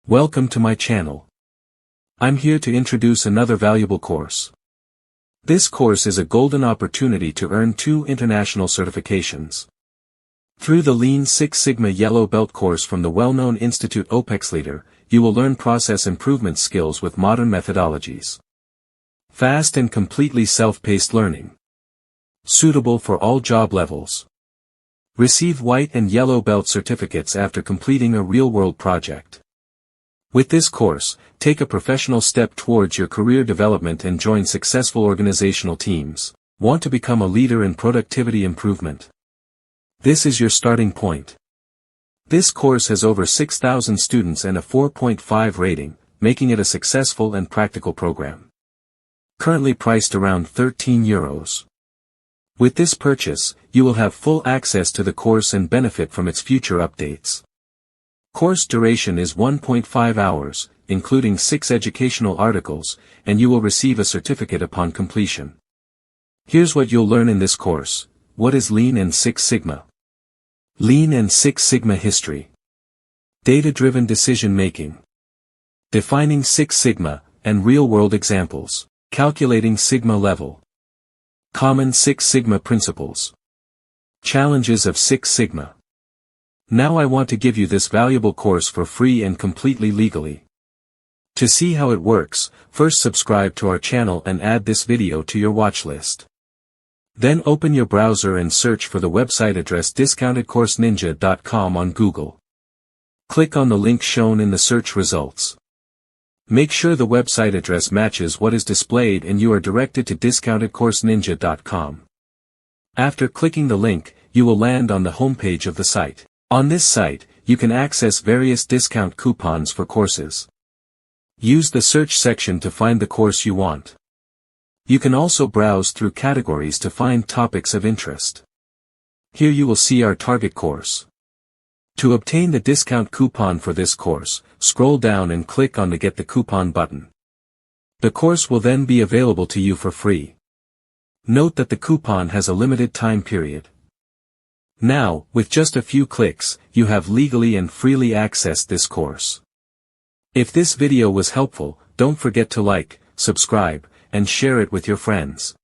Welcome to my channel. I'm here to introduce another valuable course. This course is a golden opportunity to earn 2 international certifications. Through the Lean Six Sigma Yellow Belt course from the well-known Institute OPEX Leader, you will learn process improvement skills with modern methodologies. Fast and completely self-paced learning. Suitable for all job levels. Receive white and yellow belt certificates after completing a real-world project. With this course, take a professional step towards your career development and join successful organizational teams. Want to become a leader in productivity improvement? This is your starting point. This course has over 6,000 students and a 4.5 rating, making it a successful and practical program. Currently priced around €13. With this purchase, you will have full access to the course and benefit from its future updates. Course duration is 1.5 hours, including 6 educational articles, and you will receive a certificate upon completion. Here's what you'll learn in this course. What is Lean and Six Sigma? Lean and Six Sigma history. Data-driven decision-making. Defining Six Sigma, and real-world examples. Calculating Sigma level. Common Six Sigma principles. Challenges of Six Sigma. Now I want to give you this valuable course for free and completely legally. To see how it works, first subscribe to our channel and add this video to your watch list. Then open your browser and search for the website address discountedcourseninja.com on Google. Click on the link shown in the search results. Make sure the website address matches what is displayed and you are directed to discountedcourseninja.com. After clicking the link, you will land on the homepage of the site. On this site, you can access various discount coupons for courses. Use the search section to find the course you want. You can also browse through categories to find topics of interest. Here you will see our target course. To obtain the discount coupon for this course, scroll down and click on the Get the Coupon button. The course will then be available to you for free. Note that the coupon has a limited time period. Now, with just a few clicks, you have legally and freely accessed this course. If this video was helpful, don't forget to like, subscribe, and share it with your friends.